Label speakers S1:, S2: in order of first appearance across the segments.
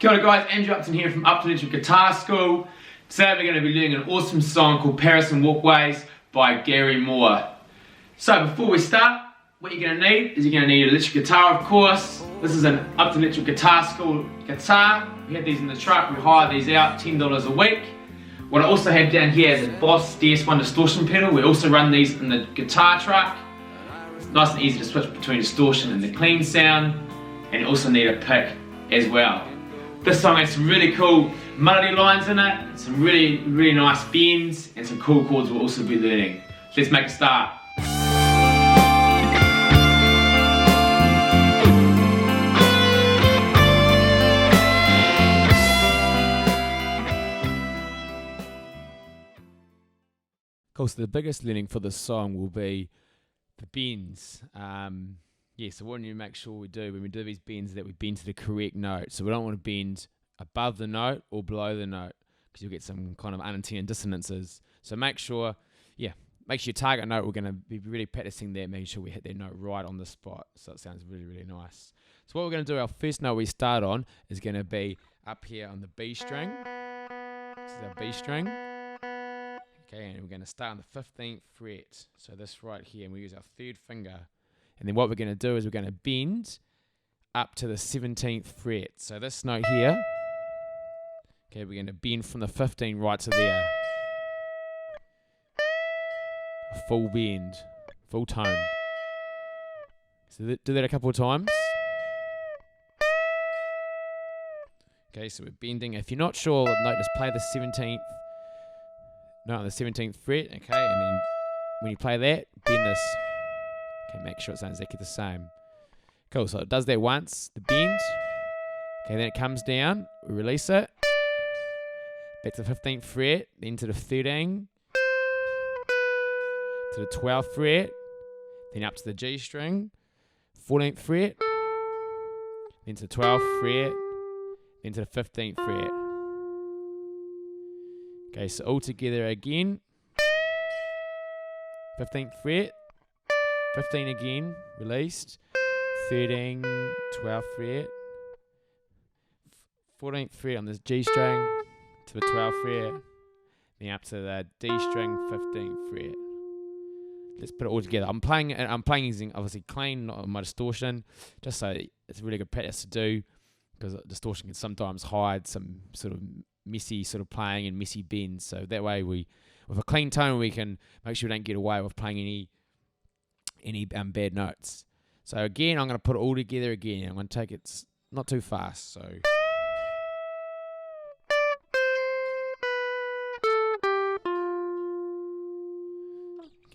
S1: Kia ora guys, Andrew Upton here from Upton Guitar School. Today we're going to be learning an awesome song called Parisienne Walkways by Gary Moore. So before we start, what you're going to need is you're going to need an electric guitar, of course. This is an Upton Electric Guitar School guitar. We have these in the truck, we hire these out, $10 a week. What I also have down here is a Boss DS1 distortion pedal. We also run these in the guitar truck. It's nice and easy to switch between distortion and the clean sound. And you also need a pick as well. This song has some really cool melody lines in it, some really nice bends, and some cool chords we'll also be learning. So let's make a start. Cool, so the biggest learning for this song will be the bends. So what we need to make sure we do when we do these bends that we bend to the correct note. So we don't want to bend above the note or below the note because you'll get some kind of unintended dissonances. So make sure your target note, we're going to be really practicing that, making sure we hit that note right on the spot. So it sounds really nice. So what we're going to do, our first note we start on is going to be up here on the B string. This is our B string. Okay, and we're going to start on the 15th fret. So this right here, and we use our third finger. And then what we're going to do is we're going to bend up to the 17th fret. So this note here, okay, we're going to bend from the 15 right to there. A full bend, full tone. So do that a couple of times. Okay, so we're bending. If you're not sure what note, just play the 17th. No, on the 17th fret, okay, and then when you play that, bend this. Okay, make sure it sounds exactly the same. Cool, so it does that once, the bend. Okay, then it comes down, we release it. Back to the 15th fret, then to the 13, to the 12th fret, then up to the G string, 14th fret, then to the 12th fret, then to the 15th fret. Okay, so all together again. 15th fret, 15 again, released, 13, 12th fret, 14th fret on this G string to the 12th fret, then up to the D string, 15th fret. Let's put it all together. I'm playing using obviously clean, not my distortion, just so it's really good practice to do, because distortion can sometimes hide some sort of messy sort of playing and messy bends. So that way with a clean tone, we can make sure we don't get away with playing any bad notes. So again, I'm going to put it all together again. I'm going to take it not too fast. So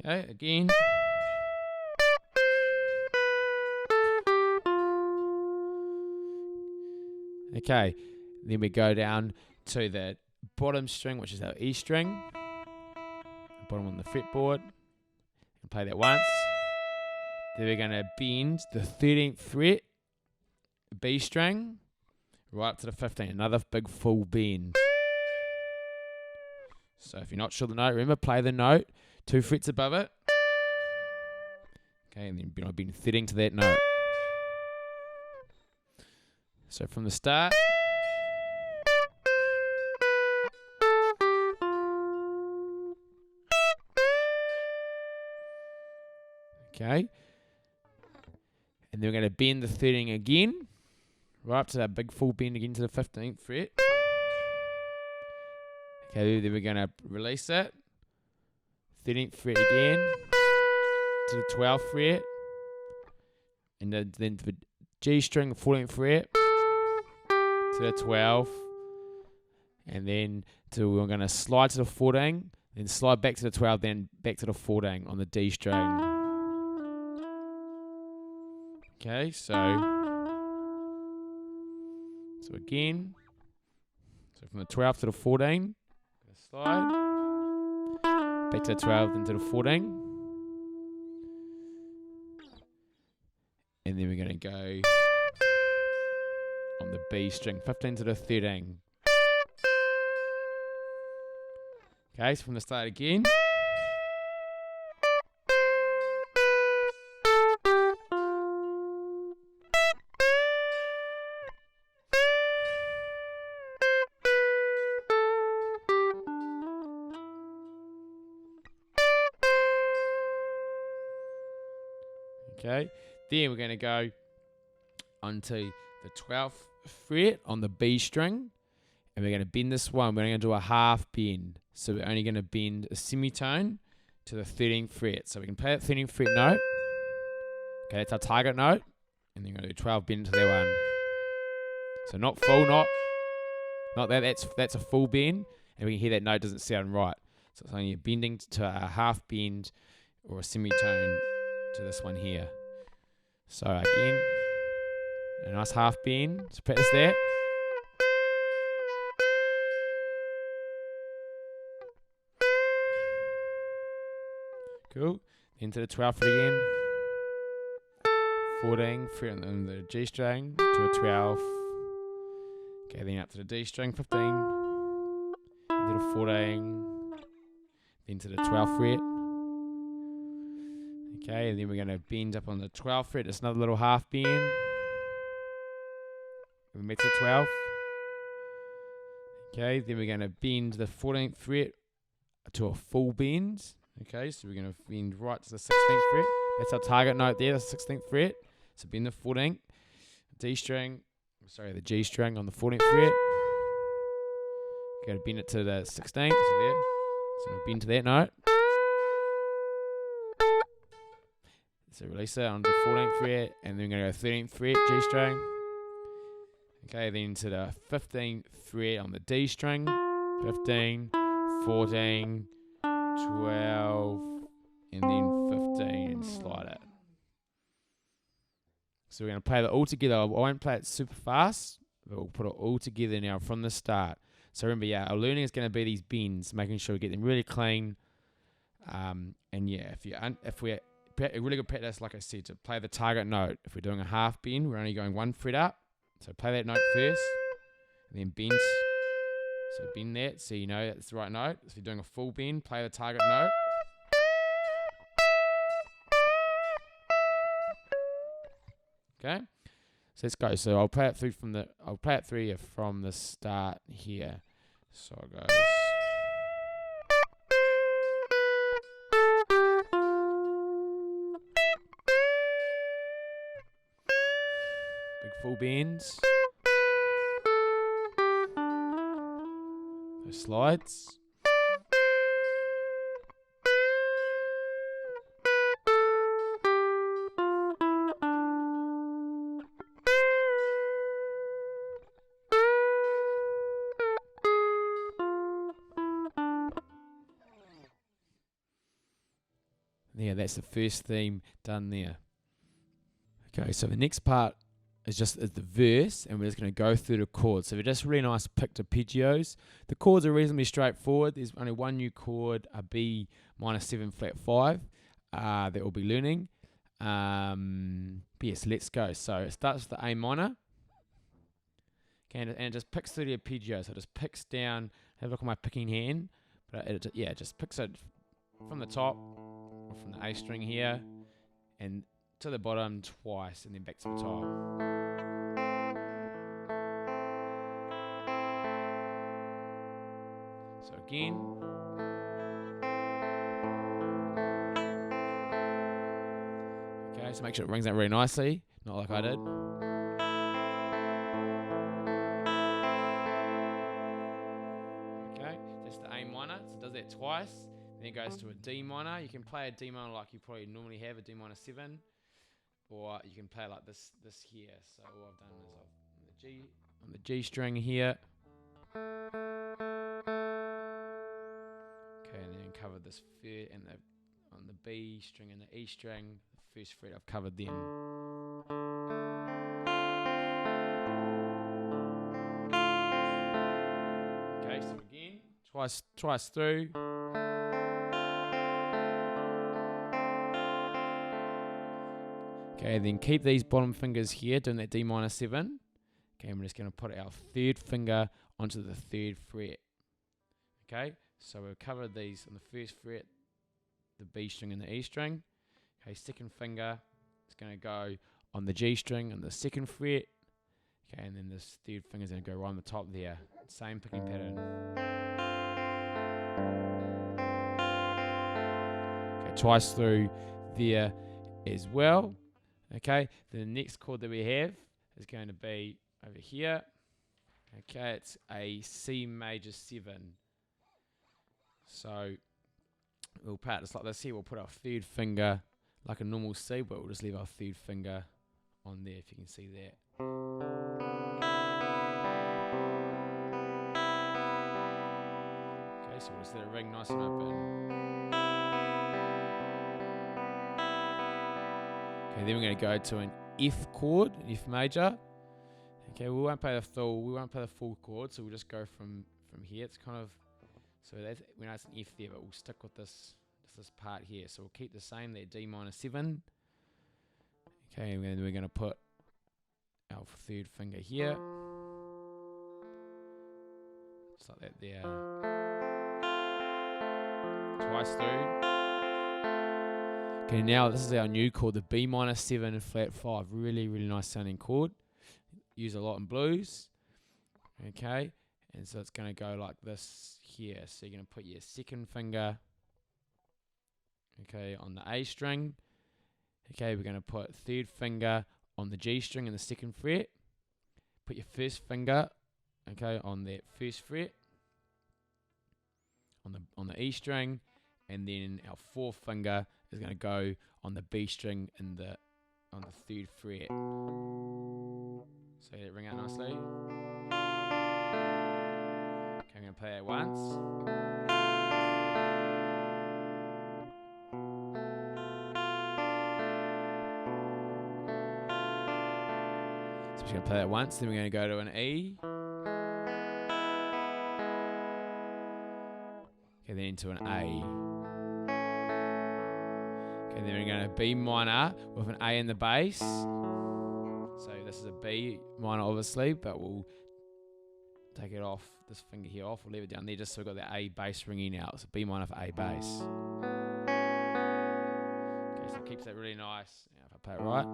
S1: okay, again. Okay, then we go down to the bottom string, which is our E string. Bottom on the fretboard. And play that once. Then we're going to bend the 13th fret, B string, right up to the 15th. Another big full bend. So if you're not sure the note, remember, play the note 2 frets above it. Okay, and then bend 13 to that note. So from the start. Okay, and then we're going to bend the 13 again, right up to that big full bend again to the 15th fret. Okay, then we're going to release it, 13th fret again, to the 12th fret, and then to the G string, 14th fret, to the 12th, and then we're going to slide to the 14, then slide back to the 12, then back to the 14 on the D string. Okay, so again, so from the 12th to the 14, slide, back to the 12th into the 14, and then we're going to go on the B string, 15 to the 13. Okay, so from the start again. Okay, then we're going to go onto the 12th fret on the B string, and we're going to bend this one. We're going to do a half bend, so we're only going to bend a semitone to the 13th fret. So we can play that 13th fret note. Okay, that's our target note, and then we're going to do 12 bend to that one. So not full, not that. That's a full bend, and we can hear that note doesn't sound right. So it's only bending to a half bend or a semitone to this one here. So again, a nice half bend. So practice that. Cool. Then to the 12th fret again. 14 fret on the G string to a 12. Okay, then up to the D string, 15. Little 14. Then to the 12th fret. Okay, and then we're going to bend up on the 12th fret. Just another little half bend. We make it 12. Okay, then we're going to bend the 14th fret to a full bend. Okay, so we're going to bend right to the 16th fret. That's our target note there, the 16th fret. So bend the 14th, the G string on the 14th fret. Got to bend it to the 16th, so there. So we'll bend to that note. So release it on the 14th fret, and then we're going to go 13th fret, G string. Okay, then to the 15th fret on the D string. 15, 14, 12, and then 15, and slide it. So we're going to play that all together. I won't play it super fast, but we'll put it all together now from the start. So remember, yeah, our learning is going to be these bends, making sure we get them really clean. And yeah, if we're really good practice, like I said, to play the target note. If we're doing a half bend, we're only going one fret up. So play that note first, and then bend. So bend that, so you know that's the right note. If you're doing a full bend, play the target note. Okay, so let's go. So I'll play it through from the start here. So it goes. Big full bends. Those slides. Yeah, that's the first theme done there. Okay, so the next part is the verse, and we're just going to go through the chords. So they're just really nice picked arpeggios. The chords are reasonably straightforward. There's only one new chord, a B minor 7 flat 5, that we'll be learning. But yes, let's go. So it starts with the A minor. Okay, and it just picks through the arpeggio. So it just picks down. Have a look at my picking hand. But it just picks it from the top, or from the A string here, and to the bottom twice, and then back to the top. So again. Okay, so make sure it rings out really nicely, not like I did. Okay, just the A minor, so it does that twice. Then it goes to a D minor. You can play a D minor like you probably normally have, a D minor 7. Or you can play like this here. So all I've done is on the G string here. Okay, and then covered this fret and on the B string and the E string. The first fret I've covered then. Okay, so again, twice through. Okay, then keep these bottom fingers here, doing that D minor 7. Okay, I'm just going to put our third finger onto the 3rd fret. Okay, so we'll cover these on the 1st fret, the B string and the E string. Okay, second finger is going to go on the G string and the 2nd fret. Okay, and then this 3rd finger is going to go right on the top there. Same picking pattern. Okay, twice through there as well. Okay, the next chord that we have is going to be over here. Okay, it's a C major 7. So we'll practice like this here. We'll put our third finger like a normal C, but we'll just leave our third finger on there, if you can see that. Okay, so we'll just let it ring nice and open. Okay, then we're going to go to an F chord, an F major. Okay, we won't play the full chord, so we'll just go from here. It's kind of, so that's, we know it's an F there, but we'll stick with this part here. So we'll keep the same there, D minor 7. Okay, and then we're going to put our third finger here. Just like that there. Twice through. Okay, now this is our new chord, the B minor 7 and flat 5. Really, really nice sounding chord. Use a lot in blues. Okay, and so it's going to go like this here. So you're going to put your second finger, okay, on the A string. Okay, we're going to put third finger on the G string in the second fret. Put your first finger, okay, on that first fret, on the E string, and then our fourth finger is going to go on the B string on the third fret. So let it ring out nicely. Okay, I'm going to play it once. So we're going to play that once, then we're going to go to an E. Okay, then into an A. Okay, then we're going to B minor with an A in the bass. So this is a B minor, obviously, but we'll take it off, this finger here off. We'll leave it down there just so we've got the A bass ringing out. So B minor for A bass. Okay, so it keeps that really nice. Now if I play it right.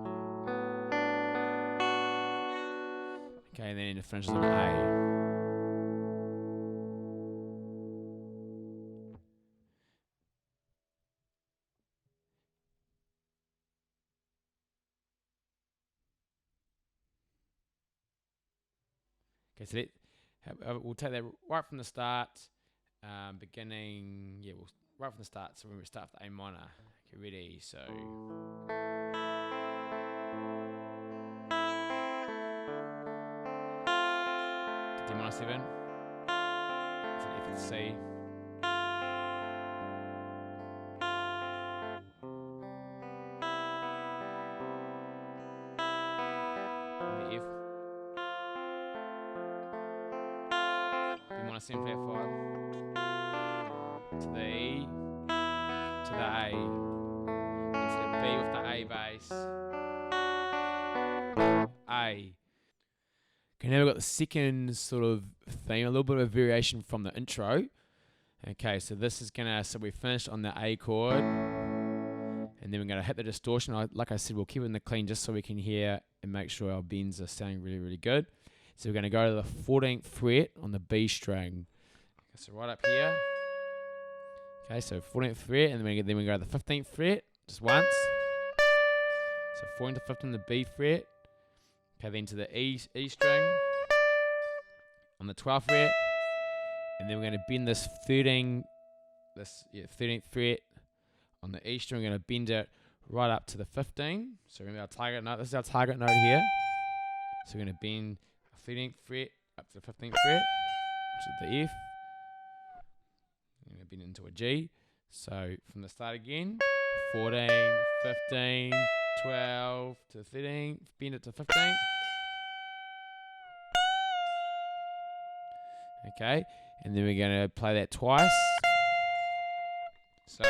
S1: Okay, and then it finishes on an A. Okay, so we'll take that right from the start, beginning, we'll right from the start. So when we start with the A minor, okay, ready, so. D minor 7, it's an F and C. And the F. B minor 7 flat 5. To the E, to the A, into the B with the A bass, A. Okay, now we've got the second sort of theme, a little bit of a variation from the intro. Okay, so this is so we finished on the A chord, and then we're gonna hit the distortion. Like I said, we'll keep it in the clean just so we can hear and make sure our bends are sounding really, really good. So we're gonna go to the 14th fret on the B string. Okay, so right up here. Okay, so 14th fret, and then we go to the 15th fret, just once. So 14 to 15 the B fret. Okay, then to the E string on the 12th fret, and then we're going to bend this 13th fret on the E string. We're going to bend it right up to the 15. So remember our target note. This is our target note here. So we're going to bend our 13th fret up to the 15th fret, which is the F. We're going to bend it into a G. So from the start again, 14, 15, 12 to 13, bend it to 15. Okay, and then we're going to play that twice. So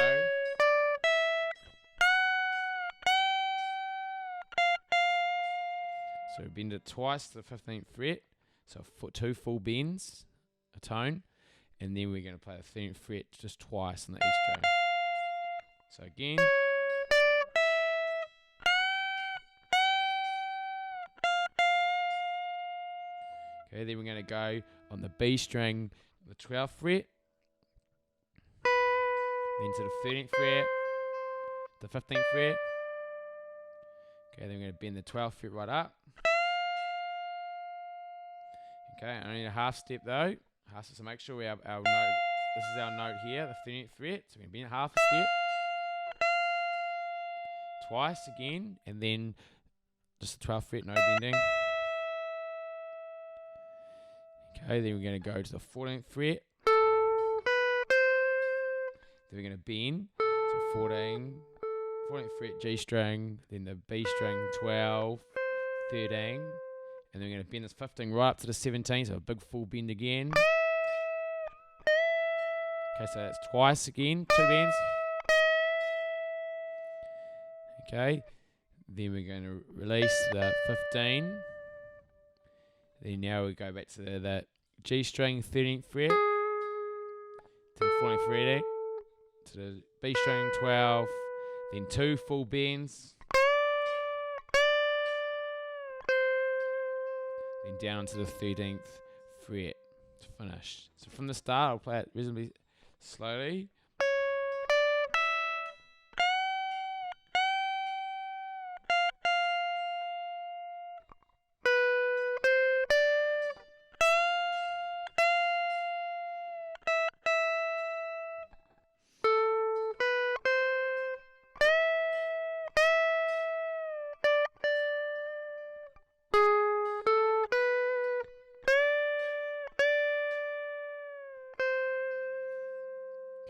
S1: we bend it twice to the 15th fret. So 2 full bends, a tone, and then we're going to play the 13th fret just twice on the E string. So again. Okay, then we're going to go on the B string, the 12th fret, then to the 13th fret, the 15th fret. Okay, then we're going to bend the 12th fret right up. Okay, I need a half step though. Half step, so make sure we have our note. This is our note here, the 13th fret. So we're going to bend half a step. Twice again, and then just the 12th fret, no bending. Okay, then we're going to go to the 14th fret. Then we're going to bend. So 14th fret, G string, then the B string, 12, 13, and then we're going to bend this 15 right up to the 17, so a big full bend again. Okay, so that's twice again, 2 bends. Okay, then we're going to release the 15. Then now we go back to the G string, 13th fret, to the 14th fret, to the B string, 12, then 2 full bends, then down to the 13th fret to finish. So from the start, I'll play it reasonably slowly.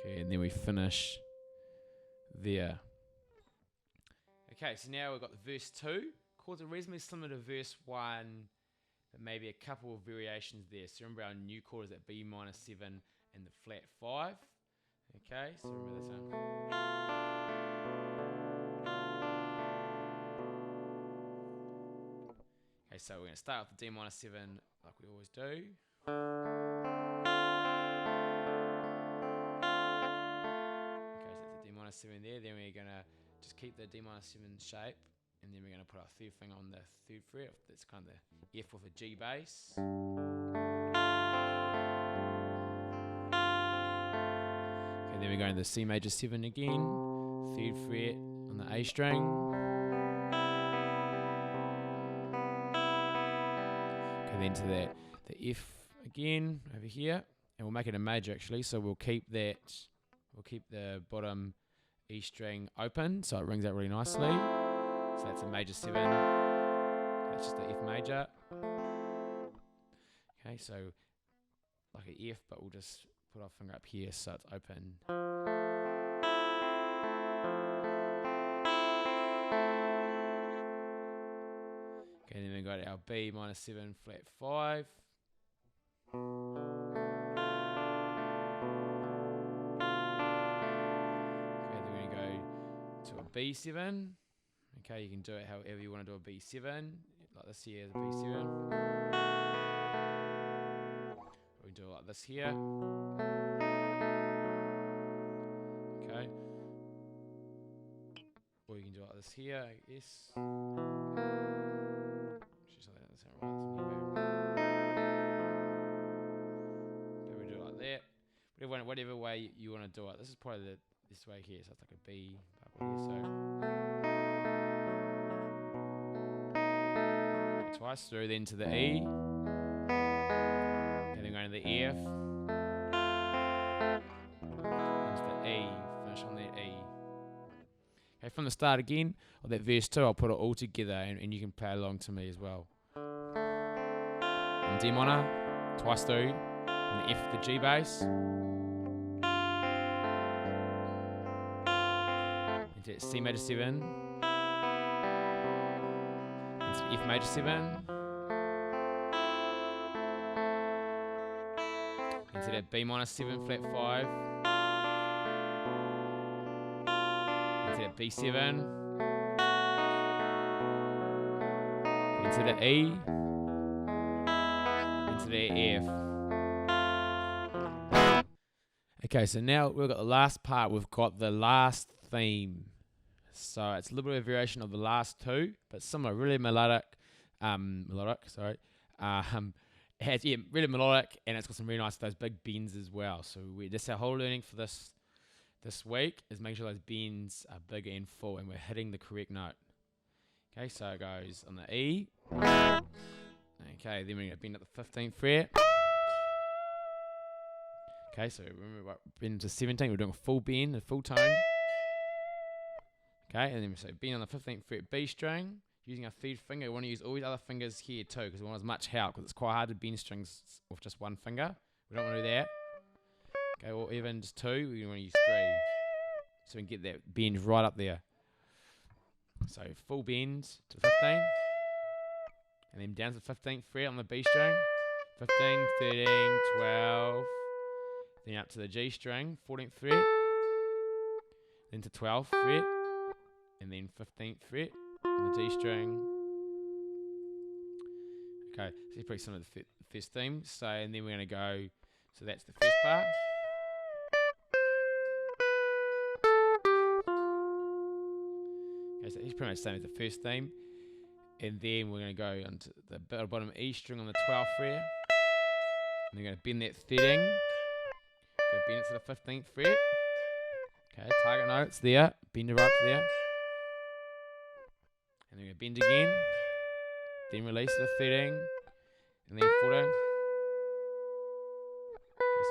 S1: Okay, and then we finish there. Okay, so now we've got the verse 2. Chords are reasonably similar to verse 1, but maybe a couple of variations there. So remember our new chord is at B minor 7 and the flat 5. Okay, so remember this one. Okay, so we're going to start with the D minor 7 like we always do. Minor 7 there, then we're going to just keep the D minor 7 shape, and then we're going to put our third finger on the 3rd fret. That's kind of the F with a G bass. Okay, then we're going to the C major 7 again, 3rd fret on the A string. Okay, then to the F again over here, and we'll make it a major actually, so we'll keep that. We'll keep the bottom E string open, so it rings out really nicely. So that's a major 7. That's just the F major. Okay, so like an F, but we'll just put our finger up here so it's open. Okay, then we got our B minor 7 flat 5. B7. Okay, you can do it however you want to do a B7, like this here is a B7. We can do it like this here. Okay. Or you can do it like this here, I guess. Okay, we do it like that. Whatever way you want to do it. This is probably this way here, so it's like a B here, so twice through, then to the E, and then going to the F, into the E, finish on that E. Okay, from the start again of that verse 2, I'll put it all together, and you can play along to me as well. On D minor, twice through, and the F with the G bass. Into C major 7, into F major 7, into that B minor 7 flat 5, into that B7, into the E, into the F. Okay, so now we've got the last part. We've got the last theme. So it's a little bit of a variation of the last two, but similar, really melodic, really melodic, and it's got some really nice, those big bends as well. So that's our whole learning for this week, is making sure those bends are big and full, and we're hitting the correct note. Okay, so it goes on the E. Okay, then we're going to bend at the 15th fret. Okay, so remember what bend to 17, we're doing a full bend, a full tone. Okay, and then so bend on the 15th fret B string, using our third finger. We want to use all these other fingers here too, because we want as much help, because it's quite hard to bend strings with just one finger. We don't want to do that. Okay, or even just two, we want to use three. So we can get that bend right up there. So full bend to 15. And then down to the 15th fret on the B string. 15, 13, 12. Then up to the G string, 14th fret. Then to 12th fret. And then 15th fret on the D string. Okay, so it's pretty similar to the first theme. So, and then we're going to go, so that's the first part. Okay, so it's pretty much the same as the first theme. And then we're going to go onto the bottom E string on the 12th fret. And we're going to bend that 13. Go bend it to the 15th fret. Okay, target notes there. Bend it right to there. And then we're going to bend again. Then release to the 13. And then 14. Okay,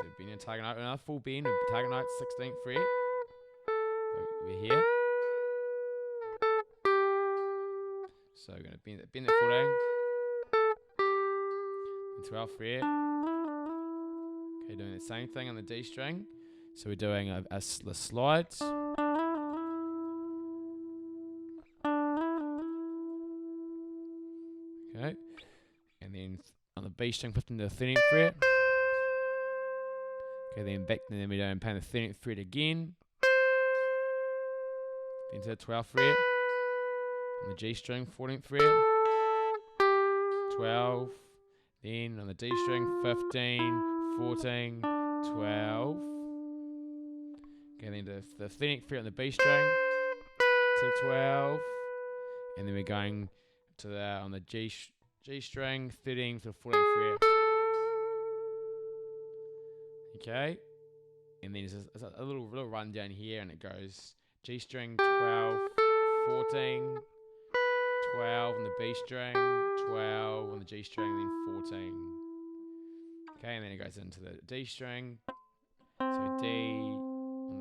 S1: so bend and target note. Another full bend. Target note 16th fret. So we're here. So we're going to bend that 14. And 12th fret. Okay, doing the same thing on the D string. So we're doing a slide. Okay. And then on the B string, 15 to the 13th fret. Okay, then back, and then we're doing playing the 13th fret again. Then to the 12th fret. On the G string, 14th fret. 12. Then on the D string, 15, 14, 12. Okay, then to the 13th fret on the B string to 12. And then we're going to the on the G string, 13 to the 14th fret. Okay. And then there's a little run down here, and it goes G string, 12, 14, 12 on the B string, 12 on the G string, and then 14. Okay, and then it goes into the D string. So D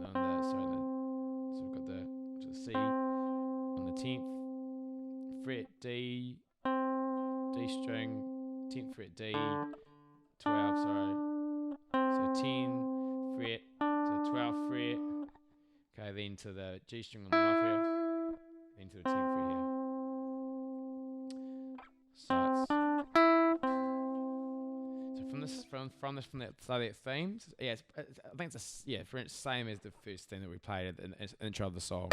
S1: on the so we've got the C on the 10th fret D string, 10th fret D, 12, sorry. So 10 fret to the 12th fret. Okay, then to the G string on the 9th fret, then to the 10th fret here. So from that theme, yeah, I think it's the same as the first theme that we played at the intro of the song.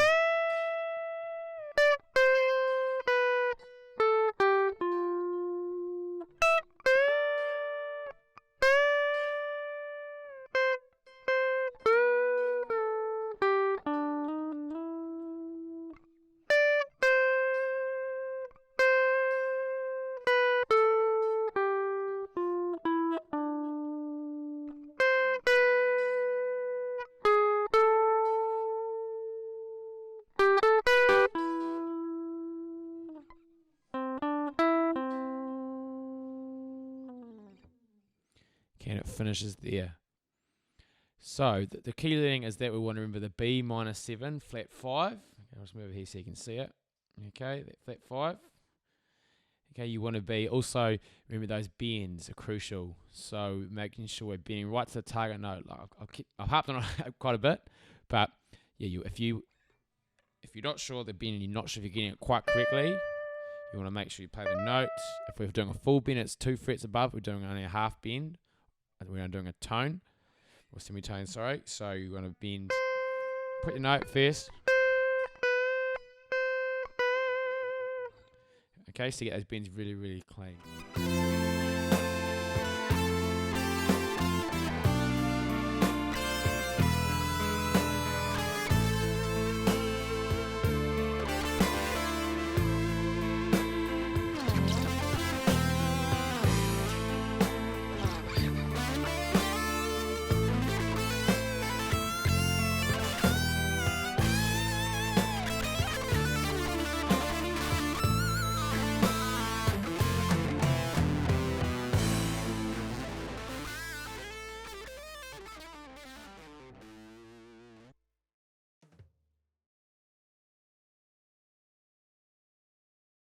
S1: And it finishes there. So the key learning is that we want to remember the B minor 7, flat 5. I'll just move over here so you can see it. Okay, that flat 5. Okay, you want to be, also remember those bends are crucial. So making sure we're bending right to the target note. I've harped on it quite a bit, but yeah, if you're not sure the bend and you're not sure if you're getting it quite correctly, you want to make sure you play the note. If we're doing a full bend, it's 2 frets above. We're doing only a half bend. We're doing a tone, or semitone, sorry. So you want to bend, put your note first. Okay, so you get those bends really, really clean.